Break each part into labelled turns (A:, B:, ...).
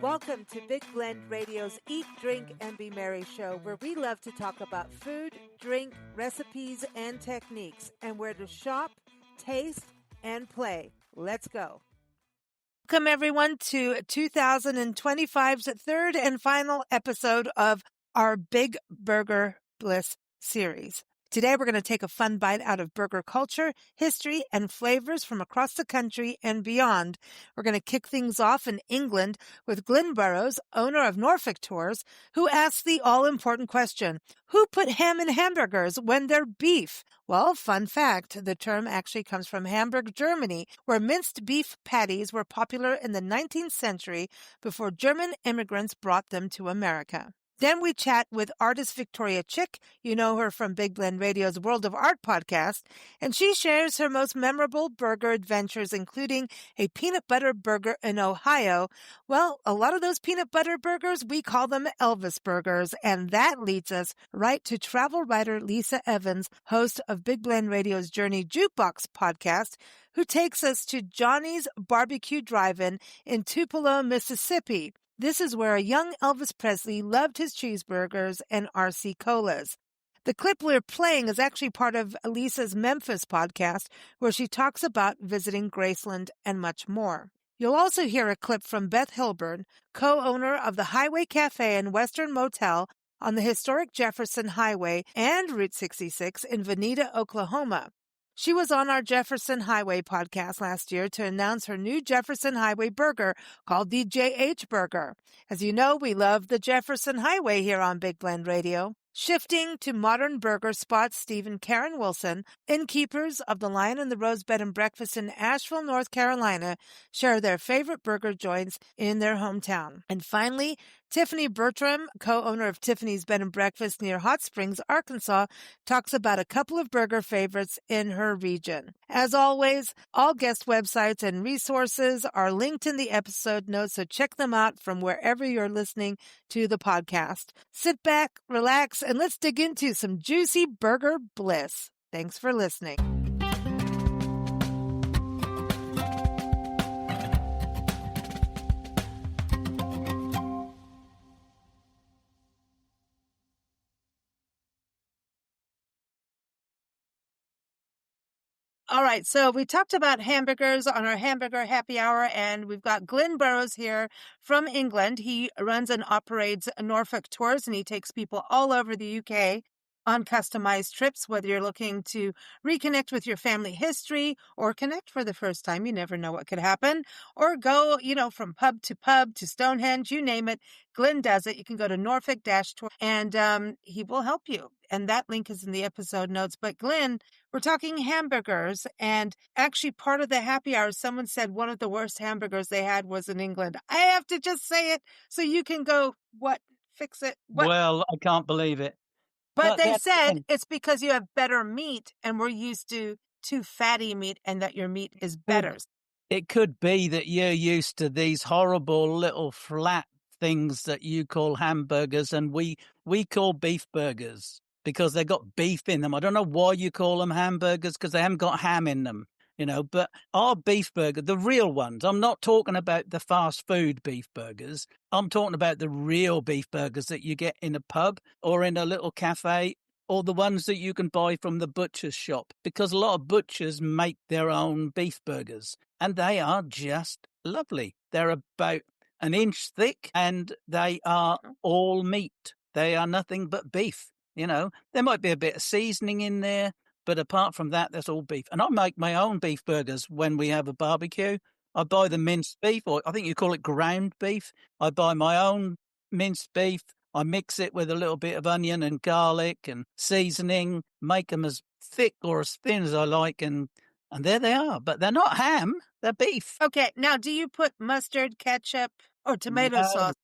A: Welcome to Big Blend Radio's Eat, Drink, and Be Merry show, where we love to talk about food, drink, recipes, and techniques, and where to shop, taste, and play. Let's go. Welcome, everyone, to 2025's third and final episode of our Big Burger Bliss series. Today, we're going to take a fun bite out of burger culture, history, and flavors from across the country and beyond. We're going to kick things off in England with Glynn Burrows, owner of Norfolk Tours, who asks the all-important question, who put ham in hamburgers when they're beef? Well, fun fact, the term actually comes from Hamburg, Germany, where minced beef patties were popular in the 19th century before German immigrants brought them to America. Then we chat with artist Victoria Chick. You know her from Big Blend Radio's World of Art podcast, and she shares her most memorable burger adventures, including a peanut butter burger in Ohio. Well, a lot of those peanut butter burgers, we call them Elvis Burgers, and that leads us right to travel writer Lisa Evans, host of Big Blend Radio's Journey Jukebox podcast, who takes us to Johnnie's Barbecue Drive-In in Tupelo, Mississippi. This is where a young Elvis Presley loved his cheeseburgers and RC Colas. The clip we're playing is actually part of Lisa's Memphis podcast, where she talks about visiting Graceland and much more. You'll also hear a clip from Beth Hilburn, co-owner of the Highway Café and Western Motel on the historic Jefferson Highway and Route 66 in Veneta, Oklahoma. She was on our Jefferson Highway podcast last year to announce her new Jefferson Highway burger called the JH Burger. As you know, we love the Jefferson Highway here on Big Blend Radio. Shifting to modern burger spots, Steve and Karen Wilson, innkeepers of the Lion and the Rose Bed and Breakfast in Asheville, North Carolina, share their favorite burger joints in their hometown. And finally, Tiffany Bertram, co-owner of Tiffany's Bed and Breakfast near Hot Springs, Arkansas, talks about a couple of burger favorites in her region. As always, all guest websites and resources are linked in the episode notes, so check them out from wherever you're listening to the podcast. Sit back, relax, and let's dig into some juicy burger bliss. Thanks for listening. All right, so we talked about hamburgers on our hamburger happy hour, and we've got Glynn Burrows here from England. He runs and operates Norfolk Tours, and he takes people all over the UK on customized trips, whether you're looking to reconnect with your family history or connect for the first time. You never know what could happen. Or go, from pub to Stonehenge, you name it. Glynn does it. You can go to Norfolk-Tour and he will help you. And that link is in the episode notes. But Glynn, we're talking hamburgers, and actually part of the happy hour, someone said one of the worst hamburgers they had was in England. I have to just say it so you can go, fix it? What?
B: Well, I can't believe it.
A: But they said it's because you have better meat, and we're used to too fatty meat, and that your meat is better.
B: It could be that you're used to these horrible little flat things that you call hamburgers, and we call beef burgers because they got beef in them. I don't know why you call them hamburgers, because they haven't got ham in them. But our beef burger, the real ones, I'm not talking about the fast food beef burgers. I'm talking about the real beef burgers that you get in a pub or in a little cafe, or the ones that you can buy from the butcher's shop, because a lot of butchers make their own beef burgers, and they are just lovely. They're about an inch thick, and they are all meat. They are nothing but beef. There might be a bit of seasoning in there, but apart from that, that's all beef. And I make my own beef burgers when we have a barbecue. I buy the minced beef, or I think you call it ground beef. I buy my own minced beef. I mix it with a little bit of onion and garlic and seasoning, make them as thick or as thin as I like, and there they are. But they're not ham, they're beef.
A: Okay, now do you put mustard, ketchup, or tomato sauce?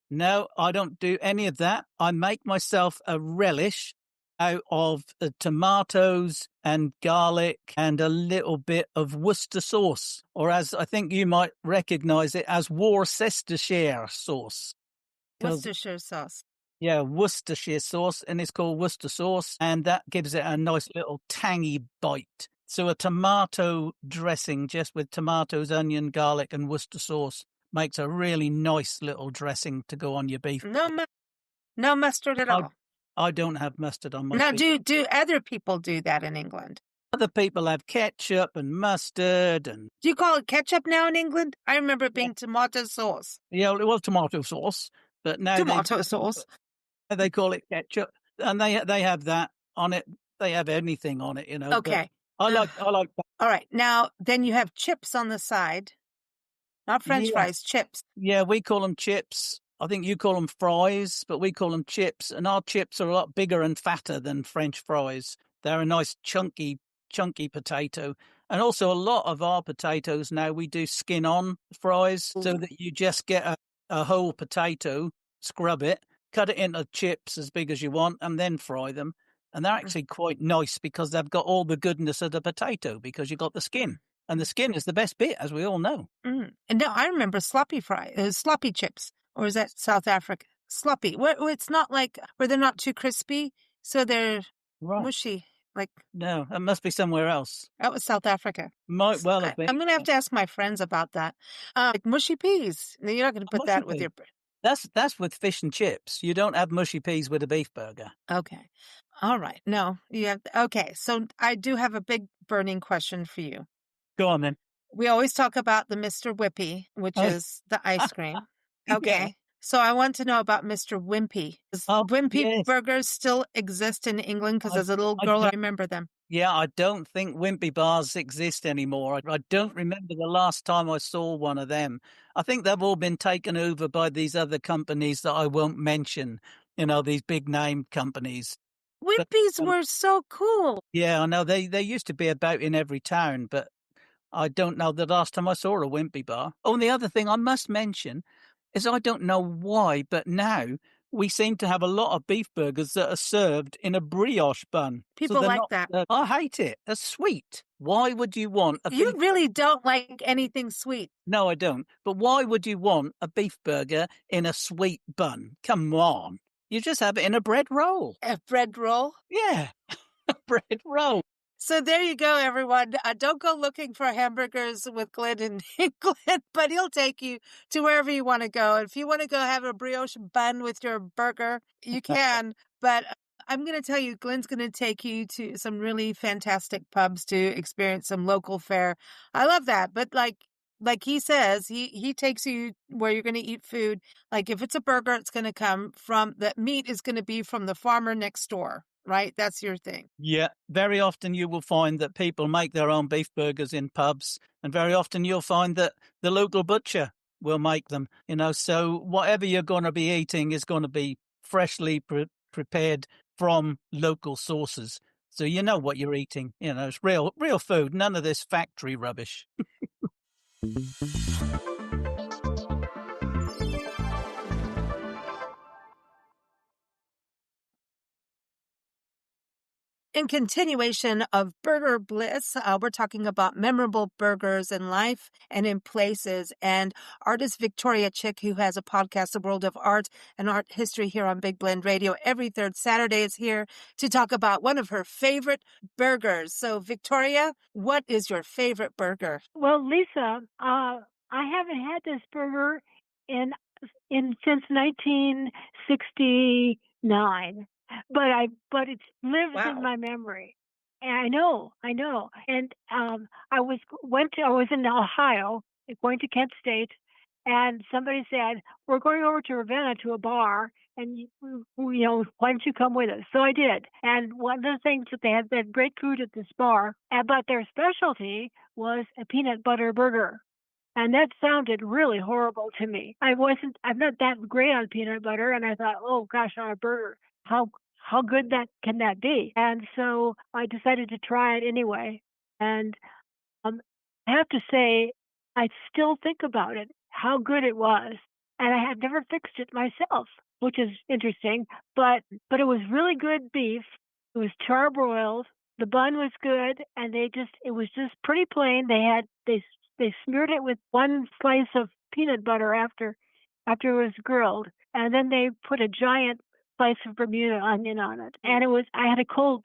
B: No, I don't do any of that. I make myself a relish out of tomatoes and garlic and a little bit of Worcester sauce, or as I think you might recognize it as Worcestershire sauce.
A: Worcestershire sauce.
B: Yeah, Worcestershire sauce, and it's called Worcester sauce, and that gives it a nice little tangy bite. So a tomato dressing just with tomatoes, onion, garlic, and Worcester sauce makes a really nice little dressing to go on your beef.
A: No mustard at all.
B: I don't have mustard on my
A: Now,
B: beef.
A: do other people do that in England?
B: Other people have ketchup and mustard and...
A: Do you call it ketchup now in England? I remember it being tomato sauce.
B: Yeah, well, tomato sauce, but now
A: Tomato sauce.
B: they call it ketchup, and they have that on it. They have anything on it,
A: Okay.
B: I like that.
A: All right. Now, then you have chips on the side. Not French fries, chips.
B: Yeah, we call them chips. I think you call them fries, but we call them chips. And our chips are a lot bigger and fatter than French fries. They're a nice chunky potato. And also a lot of our potatoes now, we do skin on fries so that you just get a whole potato, scrub it, cut it into chips as big as you want, and then fry them. And they're actually quite nice because they've got all the goodness of the potato because you've got the skin. And the skin is the best bit, as we all know.
A: And now I remember sloppy chips. Or is that South Africa? Sloppy. Where it's not like, where they're not too crispy, so they're mushy. Like,
B: no, it must be somewhere else.
A: That was South Africa.
B: Might well have been.
A: I'm going to have to ask my friends about that. Like mushy peas. You're not going to put that with your...
B: That's with fish and chips. You don't have mushy peas with a beef burger.
A: Okay. All right. No, you have... Okay, so I do have a big burning question for you.
B: Go on, then.
A: We always talk about the Mr. Whippy, which is the ice cream. Okay.
B: Yeah.
A: So I want to know about Mr. Wimpy. Does Wimpy burgers still exist in England? Because as a little girl, I remember them.
B: Yeah, I don't think Wimpy bars exist anymore. I don't remember the last time I saw one of them. I think they've all been taken over by these other companies that I won't mention, these big name companies.
A: Wimpy's were so cool.
B: Yeah, I know. They used to be about in every town, but I don't know the last time I saw a Wimpy bar. Oh, and the other thing I must mention is I don't know why, but now we seem to have a lot of beef burgers that are served in a brioche bun.
A: People like that.
B: I hate it. It's sweet. Why would you want a
A: You really don't like anything sweet.
B: No, I don't. But why would you want a beef burger in a sweet bun? Come on. You just have it in a bread roll.
A: A bread roll?
B: Yeah, a bread roll.
A: So there you go, everyone. Don't go looking for hamburgers with Glynn in England, but he'll take you to wherever you want to go. If you want to go have a brioche bun with your burger, you can. But I'm going to tell you, Glynn's going to take you to some really fantastic pubs to experience some local fare. I love that. But like he says, he takes you where you're going to eat food. Like if it's a burger, it's going to come from, the meat is going to be from the farmer next door. Right? That's your thing.
B: Yeah. Very often you will find that people make their own beef burgers in pubs. And very often you'll find that the local butcher will make them, so whatever you're going to be eating is going to be freshly prepared from local sources. So you know what you're eating. It's real food. None of this factory rubbish.
A: In continuation of Burger Bliss, we're talking about memorable burgers in life and in places. And artist Victoria Chick, who has a podcast, The World of Art and Art History, here on Big Blend Radio, every third Saturday is here to talk about one of her favorite burgers. So, Victoria, what is your favorite burger?
C: Well, Lisa, I haven't had this burger since 1969. But it lives in my memory. And I know. And I was in Ohio, going to Kent State, and somebody said, "We're going over to Ravenna to a bar, and why don't you come with us?" So I did. And one of the things that they had great food at this bar, but their specialty was a peanut butter burger. And that sounded really horrible to me. I'm not that great on peanut butter, and I thought, oh gosh, on a burger, how good can that be? And so I decided to try it anyway. And I have to say, I still think about it, how good it was. And I had never fixed it myself, which is interesting. But it was really good beef. It was charbroiled. The bun was good, and it was just pretty plain. They smeared it with one slice of peanut butter after it was grilled, and then they put a giant slice of Bermuda onion on it. And I had a cold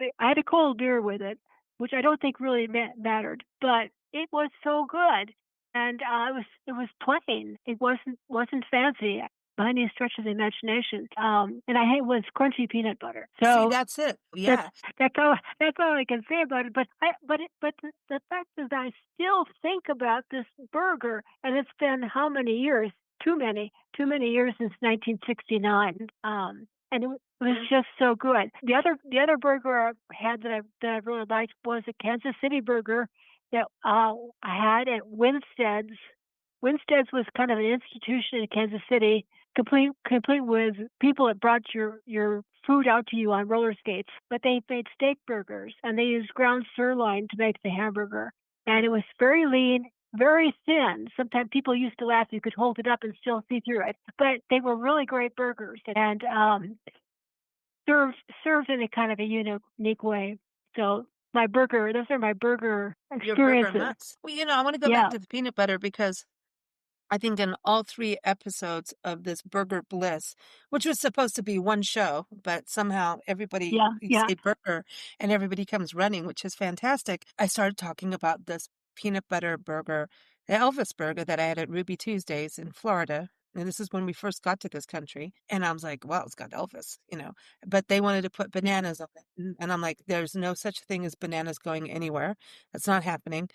C: beer with it, which I don't think really mattered, but it was so good. and it was plain. It wasn't fancy by any stretch of the imagination. And I hate was crunchy peanut butter.
A: See,
C: So
A: that's it. Yeah.
C: that's all I can say about it. But the fact that I still think about this burger, and it's been how many years? Too many years since 1969. And it was just so good. The other burger I had that I really liked was a Kansas City burger that I had at Winstead's. Winstead's was kind of an institution in Kansas City, complete with people that brought your food out to you on roller skates. But they made steak burgers, and they used ground sirloin to make the hamburger. And it was very lean, very thin. Sometimes people used to laugh you could hold it up and still see through it. But they were really great burgers, and served in a kind of a unique way. So those are my burger experiences.
A: Your burger nuts. Well, I want to go back to the peanut butter because I think in all 3 episodes of this Burger Bliss, which was supposed to be one show, but somehow everybody say burger and everybody comes running, which is fantastic. I started talking about this peanut butter burger, the Elvis Burger that I had at Ruby Tuesdays in Florida. And this is when we first got to this country. And I was like, well, it's got Elvis, But they wanted to put bananas on it. And I'm like, there's no such thing as bananas going anywhere. That's not happening.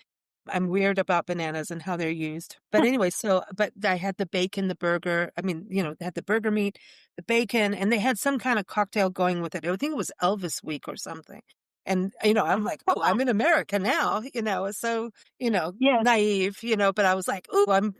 A: I'm weird about bananas and how they're used. But anyway, but I had the bacon, the burger. I mean, they had the burger meat, the bacon, and they had some kind of cocktail going with it. I think it was Elvis Week or something. And, I'm like, oh, I'm in America now, so, naive, but I was like, oh,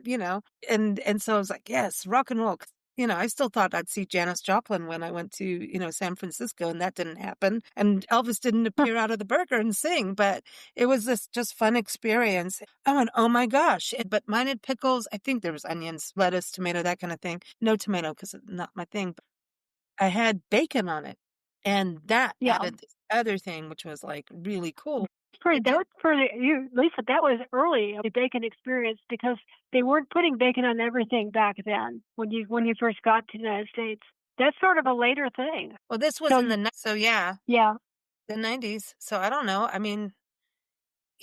A: and so I was like, yes, rock and roll. I still thought I'd see Janis Joplin when I went to, San Francisco, and that didn't happen. And Elvis didn't appear out of the burger and sing, but it was this just fun experience. I went, oh my gosh. But mine had pickles. I think there was onions, lettuce, tomato, that kind of thing. No tomato because it's not my thing. But I had bacon on it. And that added this other thing, which was like really cool.
C: That was for you, Lisa. That was early the bacon experience because they weren't putting bacon on everything back then when you first got to the United States. That's sort of a later thing.
A: Well, this was in the the 90s. So I don't know. I mean,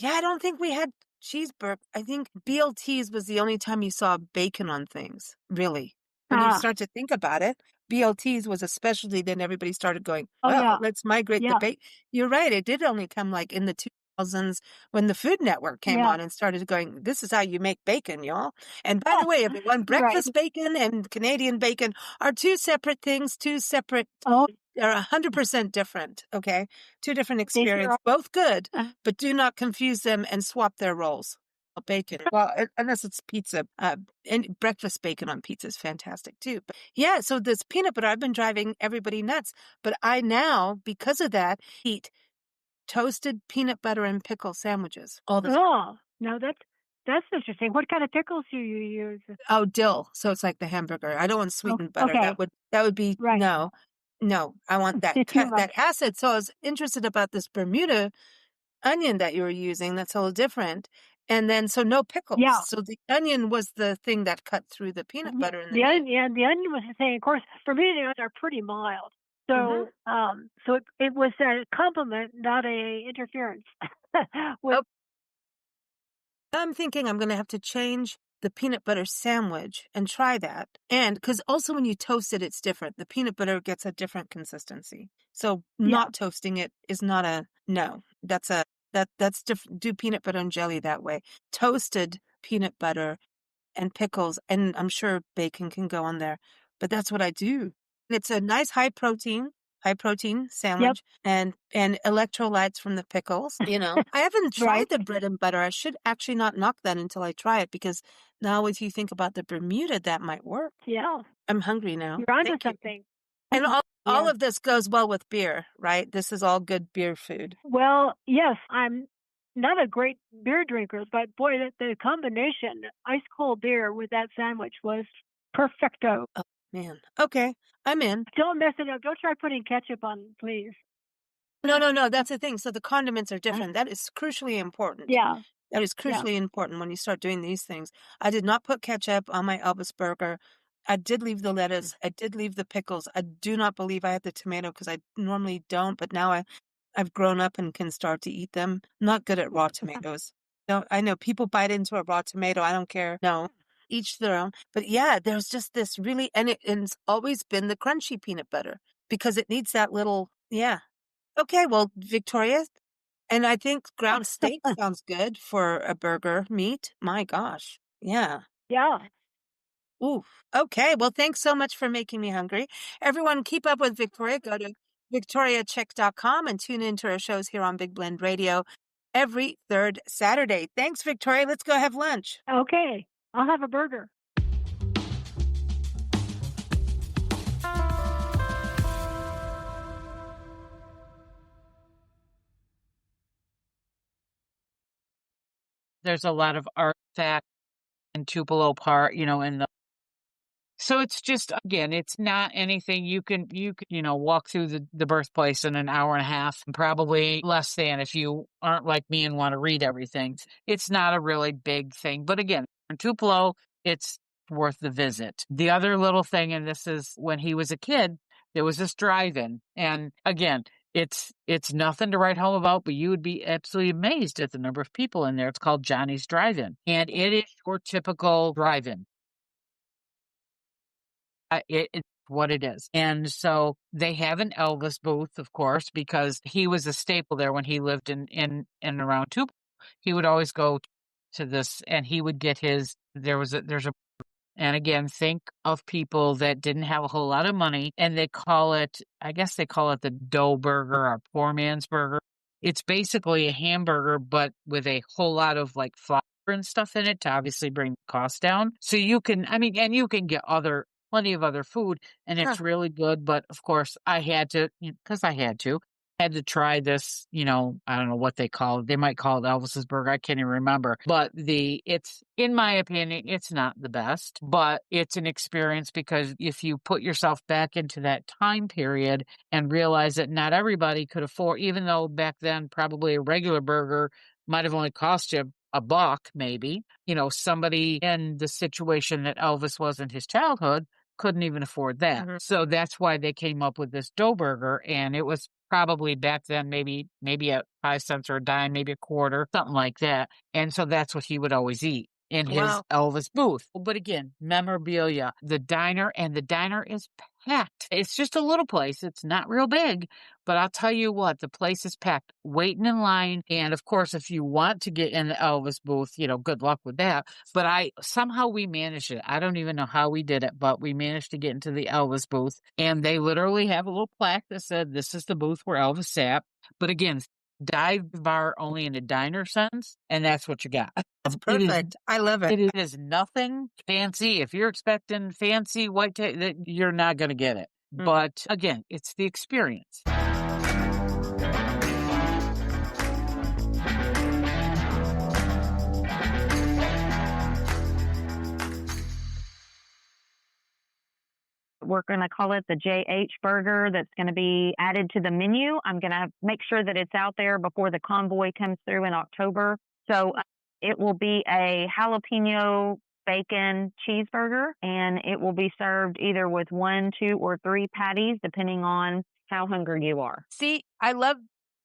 A: I don't think we had cheeseburger. I think BLTs was the only time you saw bacon on things. Really, when you start to think about it. BLTs was a specialty. Then everybody started going, let's migrate the bacon. You're right. It did only come like in the 2000s when the Food Network came on and started going, this is how you make bacon, y'all. And by the way, everyone, breakfast bacon and Canadian bacon are 2 separate things, 2 separate, they're 100% different, okay? 2 different experiences, both good, but do not confuse them and swap their roles. Bacon. Well, unless it's pizza. And breakfast bacon on pizza is fantastic too. But so this peanut butter, I've been driving everybody nuts. But I now, because of that, eat toasted peanut butter and pickle sandwiches all the time.
C: Oh, no, that's interesting. What kind of pickles do you use?
A: Oh, dill. So it's like the hamburger. I don't want sweetened butter.
C: Okay.
A: That would be no. I want that that acid. So I was interested about this Bermuda onion that you were using. That's a little different. And then, so no pickles.
C: Yeah.
A: So the onion was the thing that cut through the peanut butter. And
C: the onion was the thing. Of course, for me, the onions are pretty mild. So, so it was a compliment, not a interference.
A: I'm thinking I'm going to have to change the peanut butter sandwich and try that. And because also when you toast it, it's different. The peanut butter gets a different consistency. So not toasting it is not a no. That's different. Do peanut butter and jelly that way. Toasted peanut butter and pickles, and I'm sure bacon can go on there. But that's what I do. It's a nice high protein sandwich and electrolytes from the pickles. I haven't tried the bread and butter. I should actually not knock that until I try it because now if you think about the Bermuda, that might work.
C: Yeah.
A: I'm hungry now.
C: You're onto something.
A: And all of this goes well with beer, right? This is all good beer food.
C: Well, yes, I'm not a great beer drinker, but boy, the combination, ice cold beer with that sandwich was perfecto.
A: Oh, man. Okay, I'm in.
C: Don't mess it up. Don't try putting ketchup on, please.
A: No. That's the thing. So the condiments are different. That is crucially important.
C: Yeah.
A: That is crucially important when you start doing these things. I did not put ketchup on my Elvis Burger. I did leave the lettuce. I did leave the pickles. I do not believe I had the tomato because I normally don't. But now I've grown up and can start to eat them. Not good at raw tomatoes. No, I know people bite into a raw tomato. I don't care. No, each their own. But yeah, there's just this really, and it's always been the crunchy peanut butter because it needs that little, yeah. Okay, well, Victoria, and I think ground steak sounds good for a burger meat. My gosh. Yeah.
C: Yeah.
A: Ooh. Okay. Well, thanks so much for making me hungry. Everyone, keep up with Victoria. Go to victoriachick.com and tune into our shows here on Big Blend Radio every third Saturday. Thanks, Victoria. Let's go have lunch.
C: Okay. I'll have a burger.
D: There's a lot of artifacts in Tupelo Park, in the so it's just, again, it's not anything you can, walk through the birthplace in an hour and a half, probably less than if you aren't like me and want to read everything. It's not a really big thing. But again, in Tupelo, it's worth the visit. The other little thing, and this is when he was a kid, there was this drive-in. And again, it's nothing to write home about, but you would be absolutely amazed at the number of people in there. It's called Johnnie's Drive-In. And it is your typical drive-in. It's what it is. And so they have an Elvis booth, of course, because he was a staple there when he lived in and around Tupelo. He would always go to this and he would get there's a, and again, think of people that didn't have a whole lot of money and I guess they call it the dough burger or poor man's burger. It's basically a hamburger, but with a whole lot of like flour and stuff in it to obviously bring the cost down. So you can, and you can get plenty of other food, and it's really good. But of course, I had to, because I had to try this. I don't know what they call it. They might call it Elvis's Burger. I can't even remember. But it's, in my opinion, it's not the best, but it's an experience because if you put yourself back into that time period and realize that not everybody could afford, even though back then probably a regular burger might have only cost you $1, maybe, somebody in the situation that Elvis was in his childhood couldn't even afford that. Mm-hmm. So that's why they came up with this dough burger. And it was probably back then, maybe at 5 cents or a dime, maybe a quarter, something like that. And so that's what he would always eat in his Elvis booth. But again, memorabilia, the diner is packed. It's just a little place. It's not real big, but I'll tell you what, the place is packed, waiting in line. And of course, if you want to get in the Elvis booth, good luck with that. But somehow we managed it. I don't even know how we did it, but we managed to get into the Elvis booth, and they literally have a little plaque that said, "This is the booth where Elvis sat." But again, dive bar only in a diner sense, and that's what you got.
A: That's perfect. I love it.
D: It is nothing fancy. If you're expecting fancy white you're not going to get it. Mm. But again, it's the experience.
E: We're going to call it the JH Burger. That's going to be added to the menu. I'm going to make sure that it's out there before the convoy comes through in October. So it will be a jalapeno bacon cheeseburger, and it will be served either with 1, 2, or 3 patties, depending on how hungry you are.
A: See, I love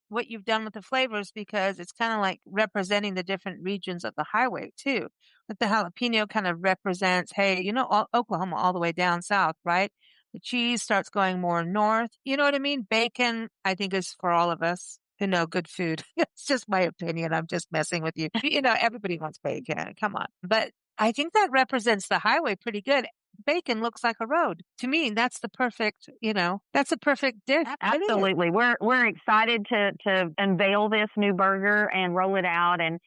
A: what you've done with the flavors because it's kind of like representing the different regions of the highway too. Like the jalapeno kind of represents, hey, Oklahoma all the way down south, right? The cheese starts going more north. You know what I mean? Bacon, I think, is for all of us who know good food. It's just my opinion. I'm just messing with you. Everybody wants bacon. Come on. But I think that represents the highway pretty good. Bacon looks like a road. To me, that's the perfect, that's a perfect dish.
E: Absolutely. We're excited to unveil this new burger and roll it out, and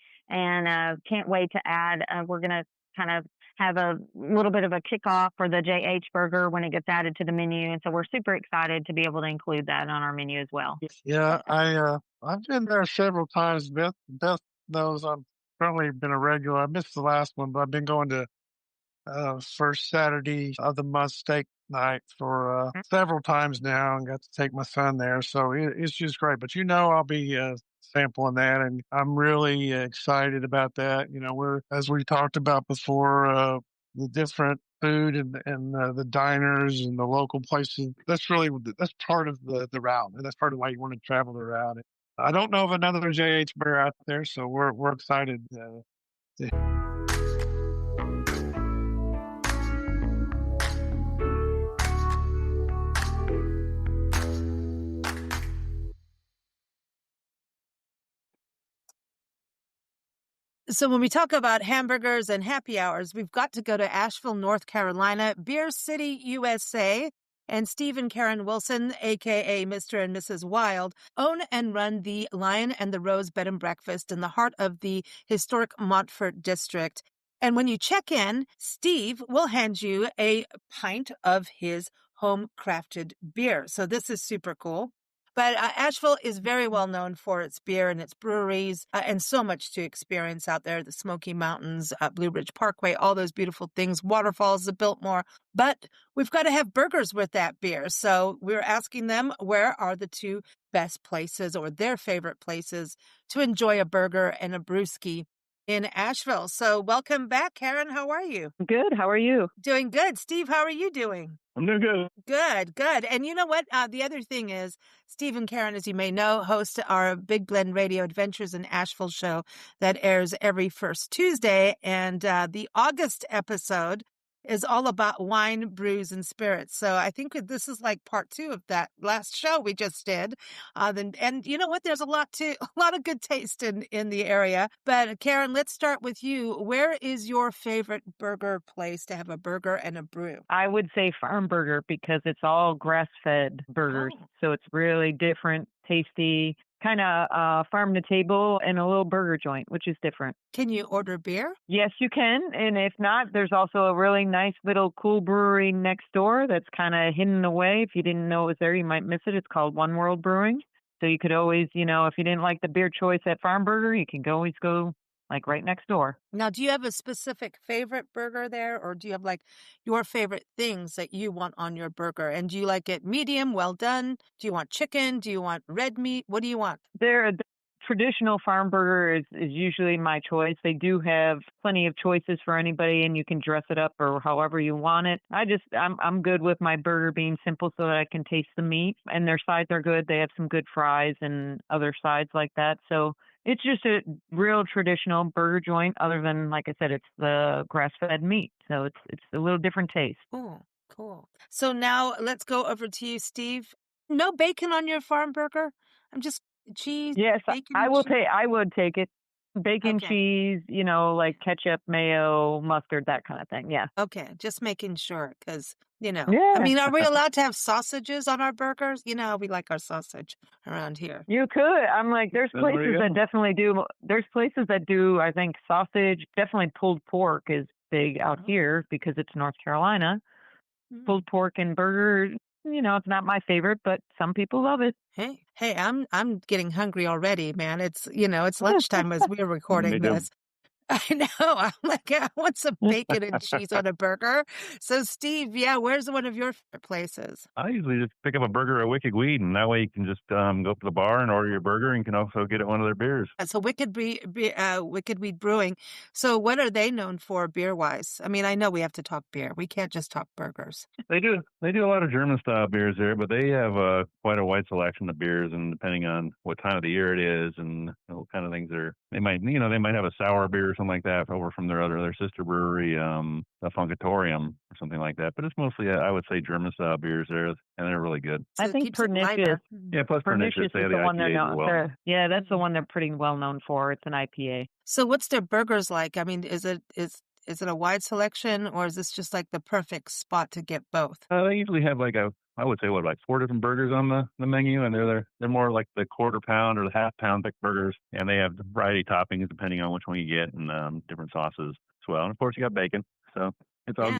E: can't wait to add. We're going to kind of have a little bit of a kickoff for the JH Burger when it gets added to the menu. And so we're super excited to be able to include that on our menu as well.
F: Yeah, I've been there several times. Beth knows I've probably been a regular. I missed the last one, but I've been going to first Saturday of the month steak night for several times now, and got to take my son there. So it's just great. But I'll be sampling that, and I'm really excited about that. As we talked about before, the different food and the diners and the local places. That's part of the route, and that's part of why you want to travel the route. I don't know of another JH Burger out there, so we're excited.
A: So when we talk about hamburgers and happy hours, we've got to go to Asheville, North Carolina, Beer City, USA. And Steve and Karen Wilson, a.k.a. Mr. and Mrs. Wild, own and run the Lion and the Rose Bed and Breakfast in the heart of the historic Montfort district. And when you check in, Steve will hand you a pint of his home-crafted beer. So this is super cool. But Asheville is very well known for its beer and its breweries and so much to experience out there. The Smoky Mountains, Blue Ridge Parkway, all those beautiful things, waterfalls, the Biltmore. But we've got to have burgers with that beer. So we're asking them where are the two best places or their favorite places to enjoy a burger and a brewski in Asheville. So welcome back, Karen. How are you?
E: Good. How are you?
A: Doing good. Steve, how are you doing?
F: I'm doing good.
A: Good, good. And you know what? The other thing is, Steve and Karen, as you may know, host our Big Blend Radio Adventures in Asheville show that airs every first Tuesday. And the August episode is all about wine, brews, and spirits. So I think this is like part 2 of that last show we just did. And you know what? There's a lot of good taste in the area. But Karen, let's start with you. Where is your favorite burger place to have a burger and a brew?
E: I would say Farm Burger because it's all grass-fed burgers.
A: Oh.
E: So it's really different, tasty, kind of farm to table and a little burger joint, which is different.
A: Can you order beer?
E: Yes, you can. And if not, there's also a really nice little cool brewery next door that's kind of hidden away. If you didn't know it was there, you might miss it. It's called One World Brewing. So you could always, if you didn't like the beer choice at Farm Burger, you can always go like right next door.
A: Now, do you have a specific favorite burger there, or do you have like your favorite things that you want on your burger? And do you like it medium, well done? Do you want chicken? Do you want red meat? What do you want?
E: The traditional Farm Burger is usually my choice. They do have plenty of choices for anybody, and you can dress it up or however you want it. I'm good with my burger being simple so that I can taste the meat, and their sides are good. They have some good fries and other sides like that. So it's just a real traditional burger joint, other than, like I said, it's the grass-fed meat. So it's a little different taste.
A: Oh, cool. So now let's go over to you, Steve. No bacon on your Farm Burger? I'm just cheese.
E: Yes,
A: bacon,
E: I would take it. Bacon,
A: Okay.
E: cheese, like ketchup, mayo, mustard, that kind of thing. Yeah.
A: Okay, just making sure because,
E: Yeah.
A: I mean, are we allowed to have sausages on our burgers? You know how we like our sausage around here.
E: You could. I'm like, there's
F: Well, there
E: places
F: you
E: that
F: go.
E: definitely do. There's places that do, I think, sausage. Definitely pulled pork is big out
A: Oh.
E: here because it's North Carolina.
A: Mm.
E: Pulled pork and burger, it's not my favorite, but some people love it.
A: Hey, I'm getting hungry already, man. It's, it's lunchtime as we're recording
F: Me too.
A: this. I know. I'm like, I want some bacon and cheese on a burger. So, Steve, where's one of your favorite places?
G: I usually just pick up a burger at Wicked Weed, and that way you can just go to the bar and order your burger, and you can also get one of their beers.
A: So, Wicked Weed Brewing. So, what are they known for beer-wise? I mean, I know we have to talk beer. We can't just talk burgers.
G: They do a lot of German style beers there, but they have quite a wide selection of beers, and depending on what time of the year it is and what kind of things they might have a sour beer or something like that over from their sister brewery, the Funkatorium or something like that. But it's mostly, I would say, German style beers there, and they're really good.
A: So
E: I
A: it
E: think
A: keeps it
E: Pernicious.
A: lighter.
G: Yeah, plus Pernicious,
E: Pernicious
G: they
E: is
G: have
E: the
G: the
E: one they're
G: IPAs as
E: known.
G: well.
E: Yeah, that's the one they're pretty well known for. It's an IPA.
A: So, what's their burgers like? I mean, is it a wide selection, or is this just like the perfect spot to get both?
G: They usually have like I would say like 4 different burgers on the menu, and they're more like the quarter pound or the half pound thick burgers, and they have a variety of toppings depending on which one you get, and different sauces as well. And of course, you got bacon, so it's all.
A: Yeah.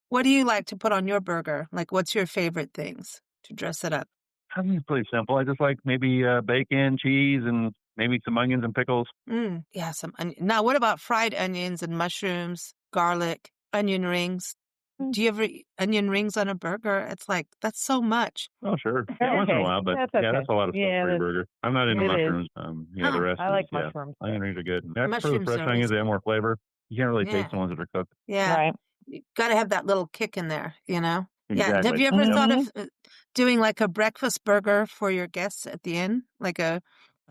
A: What do you like to put on your burger? Like, what's your favorite things to dress it up?
G: I mean, it's pretty simple. I just like maybe bacon, cheese, and maybe some onions and pickles.
A: Yeah, some onion. Now, what about fried onions and mushrooms, garlic, onion rings? Do you ever eat onion rings on a burger? It's like, that's so much.
G: Oh, sure. Yeah, once in a while, but
E: That's
G: yeah,
E: okay.
G: that's a lot of stuff
E: Yeah,
G: for your burger. I'm not into
E: it is.
G: mushrooms. The
A: Huh.
G: rest
E: I like
G: is,
E: mushrooms.
G: onion rings are good. That's for the
A: Mushrooms
G: fresh
A: are
G: onions, they have more flavor. You can't really
A: Yeah.
G: taste the ones that are cooked.
A: Yeah.
E: Right.
A: You got to have that little kick in there, Yeah. Have
G: Exactly.
A: you ever thought of doing like a breakfast burger for your guests at the end? Like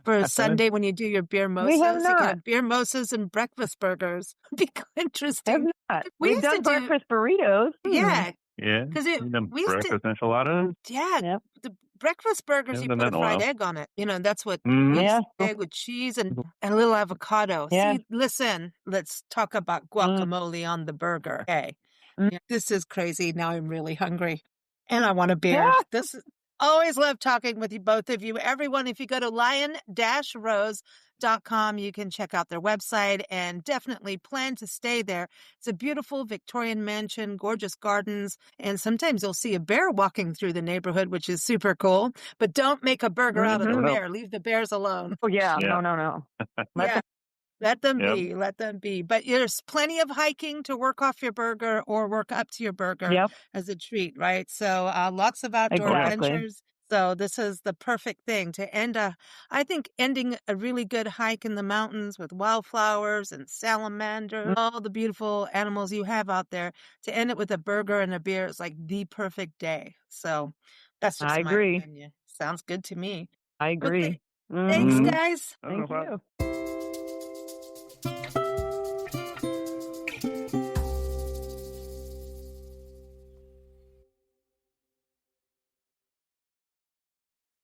A: for a Sunday when you do your beer mimosas?
E: We have
A: You can
E: not.
A: have beer mimosas and breakfast burgers. It'd be interesting.
E: Have not.
A: We
E: We've
A: used to
E: done breakfast burritos.
A: Yeah.
G: Yeah.
A: Because
G: You done
A: we used to,
G: breakfast enchiladas?
A: yeah,
E: Yep.
A: the breakfast burgers,
G: Haven't
A: you
G: done
A: put
G: that
A: a
G: in a
A: fried
G: while.
A: egg on it. You know, that's what
G: Mhm.
E: Yeah.
A: egg with cheese and a little avocado.
E: Yeah.
A: See, listen, let's talk about guacamole on the burger. Okay.
E: Mm.
A: Yeah, this is crazy. Now I'm really hungry and I want a beer.
E: Yeah.
A: This is always love talking with you, both of you. Everyone, if you go to lion-rose.com, you can check out their website and definitely plan to stay there. It's a beautiful Victorian mansion, gorgeous gardens, and sometimes you'll see a bear walking through the neighborhood, which is super cool. But don't make a burger out of the
E: Mhm.
A: bear. Leave the bears alone.
E: Oh, yeah.
G: Yeah.
E: No.
A: Yeah. Let them
G: Yep.
A: be. Let them be. But there's plenty of hiking to work off your burger or work up to your burger
E: Yep.
A: as a treat, right? So lots of outdoor
E: Exactly.
A: adventures. So this is the perfect thing to end I think ending a really good hike in the mountains with wildflowers and salamanders, all the beautiful animals you have out there, to end it with a burger and a beer is like the perfect day. So that's just
E: I
A: my
E: agree.
A: opinion. Sounds good to me.
E: I
A: Well,
E: agree.
A: thanks,
E: Mhm.
A: guys.
G: Oh, no
E: Thank
G: problem.
E: you.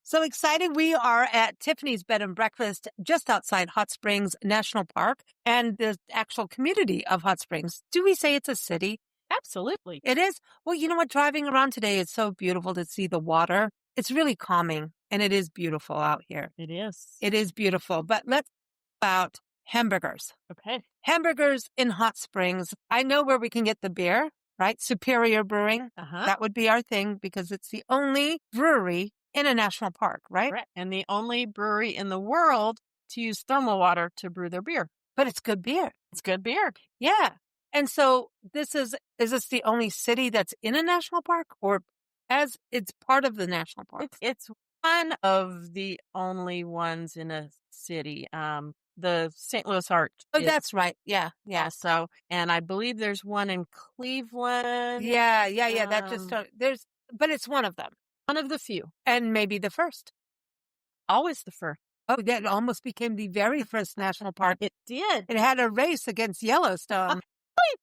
A: So excited. We are at Tiffany's Bed and Breakfast just outside Hot Springs National Park and the actual community of Hot Springs. Do we say it's a city?
H: Absolutely.
A: It is. Well, you know what? Driving around today, it's so beautiful to see the water. It's really calming and it is beautiful out here.
H: It is.
A: It is beautiful. But let's talk about hamburgers.
H: Okay.
A: Hamburgers in Hot Springs. I know where we can get the beer, right? Superior Brewing.
H: Uh-huh.
A: That would be our thing because it's the only brewery in a national park, right?
H: Correct. And the only brewery in the world to use thermal water to brew their beer.
A: But it's good beer.
H: It's good beer.
A: Yeah. And so is this the only city that's in a national park or as it's part of the national park?
H: It's one of the only ones in a city. The St. Louis Arch.
A: Oh, that's right. Yeah.
H: Yeah. So, and I believe there's one in Cleveland.
A: Yeah. That just but it's one of them.
H: One of the few.
A: And maybe the first.
H: Always the first.
A: Oh, that almost became the very first national park.
H: It did.
A: It had a race against Yellowstone.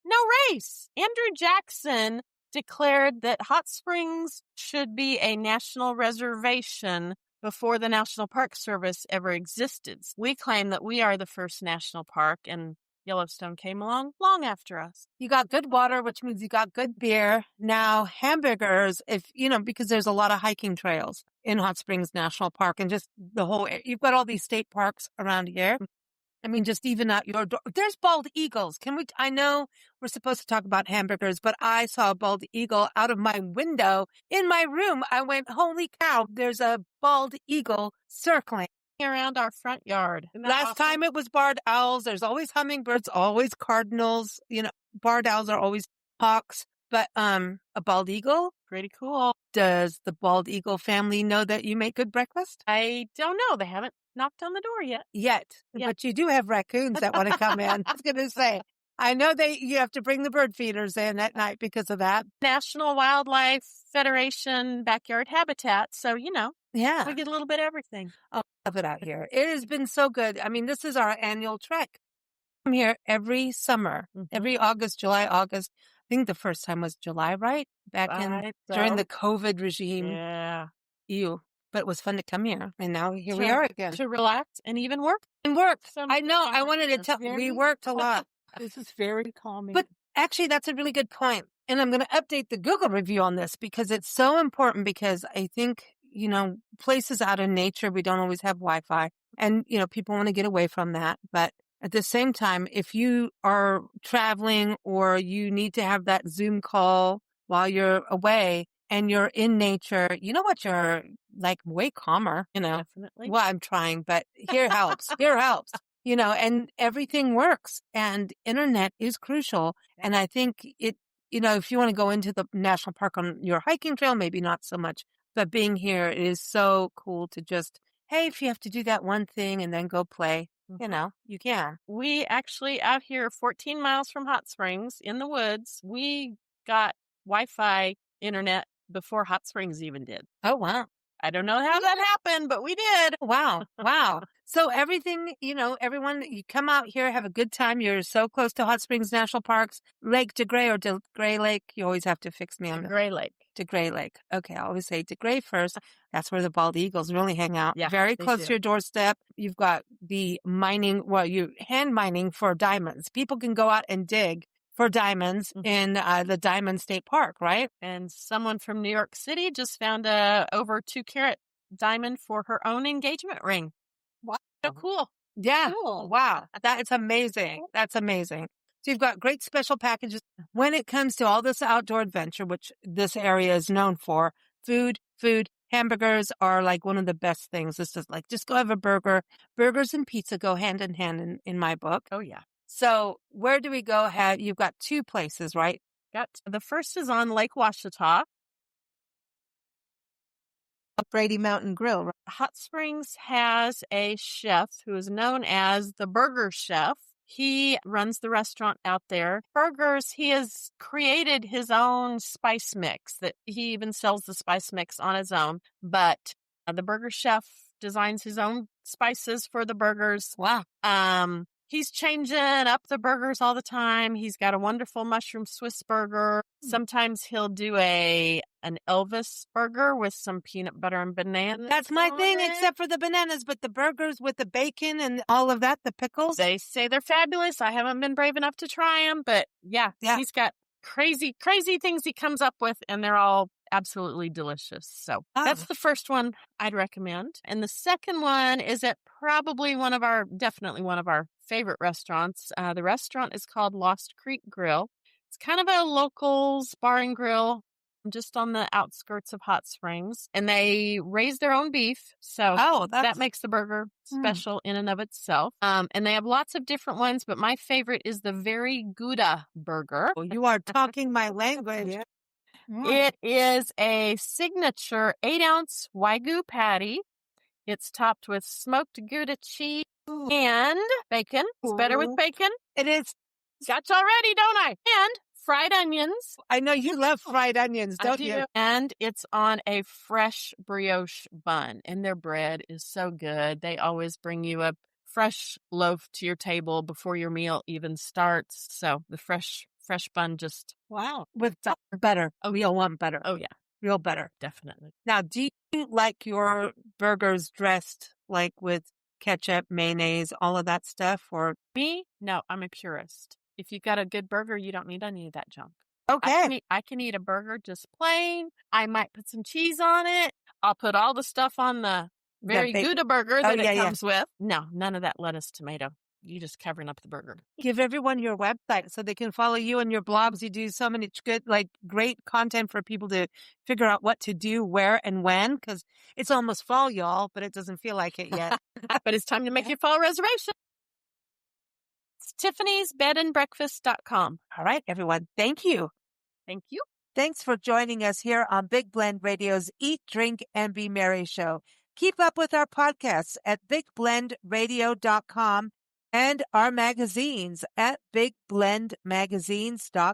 H: No race. Andrew Jackson declared that Hot Springs should be a national reservation before the National Park Service ever existed. We claim that we are the first national park, and Yellowstone came along long after us.
A: You got good water, which means you got good beer. Now, hamburgers, because there's a lot of hiking trails in Hot Springs National Park and just you've got all these state parks around here. I mean, just even out your door. There's bald eagles. I know we're supposed to talk about hamburgers, but I saw a bald eagle out of my window in my room. I went, holy cow, there's a bald eagle circling
H: around our front yard.
A: Last time it was barred owls. There's always hummingbirds, always cardinals. Barred owls are always hawks. But a bald eagle?
H: Pretty cool.
A: Does the bald eagle family know that you make good breakfast?
H: I don't know. They haven't knocked on the door yet.
A: Yeah. But you do have raccoons that want to come in. I was going to say, I know you have to bring the bird feeders in at night because of that.
H: National Wildlife Federation backyard habitat. So,
A: yeah,
H: we get a little bit of everything.
A: Oh, I love it out here. It has been so good. I mean, this is our annual trek. I'm here every summer, every August, July, August. I think the first time was July, right? During the COVID regime.
H: Yeah.
A: Ew. But it was fun to come here. And now here we are again.
H: To relax and even work.
A: I know. I wanted to tell we worked a lot.
H: This is very calming.
A: But actually, that's a really good point. And I'm going to update the Google review on this because it's so important because I think, places out in nature, we don't always have Wi-Fi. And, people want to get away from that. But at the same time, if you are traveling or you need to have that Zoom call while you're away and you're in nature, you know what? You're like way calmer,
H: Definitely.
A: Well, I'm trying, but here helps. Here helps. And everything works and internet is crucial. And I think if you want to go into the national park on your hiking trail, maybe not so much, but being here, it is so cool to just, hey, if you have to do that one thing and then go play, you can.
H: We actually out here 14 miles from Hot Springs in the woods, we got Wi-Fi internet before Hot Springs even did.
A: Oh, wow.
H: I don't know how that happened, but we did.
A: Wow. Wow. So everything, everyone, you come out here, have a good time. You're so close to Hot Springs National Parks, Lake DeGray or DeGray Lake. You always have to fix me on
H: DeGray Lake.
A: DeGray Lake. Okay. I always say DeGray first. That's where the bald eagles really hang out.
H: Yeah,
A: very close to your doorstep. You've got the you hand mining for diamonds. People can go out and dig for diamonds in the Diamond State Park, right?
H: And someone from New York City just found a over 2-carat diamond for her own engagement ring.
A: Wow.
H: So cool.
A: Yeah.
H: Cool.
A: Wow. That's amazing. That's amazing. So you've got great special packages when it comes to all this outdoor adventure, which this area is known for. Food. Hamburgers are like one of the best things. This is like, just go have a burger. Burgers and pizza go hand in hand in my book.
H: Oh, yeah.
A: So where do we go? You've got 2 places, right?
H: The first is on Lake Washita.
A: Brady Mountain Grill. Right?
H: Hot Springs has a chef who is known as the Burger Chef. He runs the restaurant out there. Burgers, he has created his own spice mix that he even sells the spice mix on his own. But the Burger Chef designs his own spices for the burgers.
A: Wow.
H: He's changing up the burgers all the time. He's got a wonderful mushroom Swiss burger. Sometimes he'll do an Elvis burger with some peanut butter and bananas.
A: That's my thing, except for the bananas, but the burgers with the bacon and all of that, the pickles.
H: They say they're fabulous. I haven't been brave enough to try them, but yeah. He's got crazy things he comes up with, and they're all absolutely delicious. So that's the first one I'd recommend. And the second one is at definitely one of our favorite restaurants. The restaurant is called Lost Creek Grill. It's kind of a locals bar and grill just on the outskirts of Hot Springs, and they raise their own beef. So that makes the burger special in and of itself. And they have lots of different ones, but my favorite is the Very Gouda burger.
A: You are talking my language.
H: Yeah. It is a signature 8-ounce Wagyu patty. It's topped with smoked Gouda cheese and bacon. It's better with bacon.
A: It is.
H: Gotcha already, don't I? And fried onions.
A: I know you love fried onions, don't you?
H: And it's on a fresh brioche bun. And their bread is so good. They always bring you a fresh loaf to your table before your meal even starts. So the fresh bun just, wow.
A: With butter. Oh, we all want butter.
H: Oh, yeah.
A: Real butter.
H: Definitely.
A: Now, do you like your burgers dressed like with ketchup, mayonnaise, all of that stuff? Or
H: me? No, I'm a purist. If you've got a good burger, you don't need any of that junk.
A: Okay.
H: I can eat a burger just plain. I might put some cheese on it. I'll put all the stuff on the Very Gouda burger that it comes with. No, none of that lettuce, tomato. You just covering up the burger.
A: Give everyone your website so they can follow you and your blogs. You do so many good, great content for people to figure out what to do, where, and when, because it's almost fall, y'all, but it doesn't feel like it yet.
H: But it's time to make your fall reservation. It's tiffany'sbedandbreakfast.com.
A: All right, everyone. Thank you.
H: Thank you.
A: Thanks for joining us here on Big Blend Radio's Eat, Drink, and Be Merry show. Keep up with our podcasts at bigblendradio.com and our magazines at bigblendmagazines.com.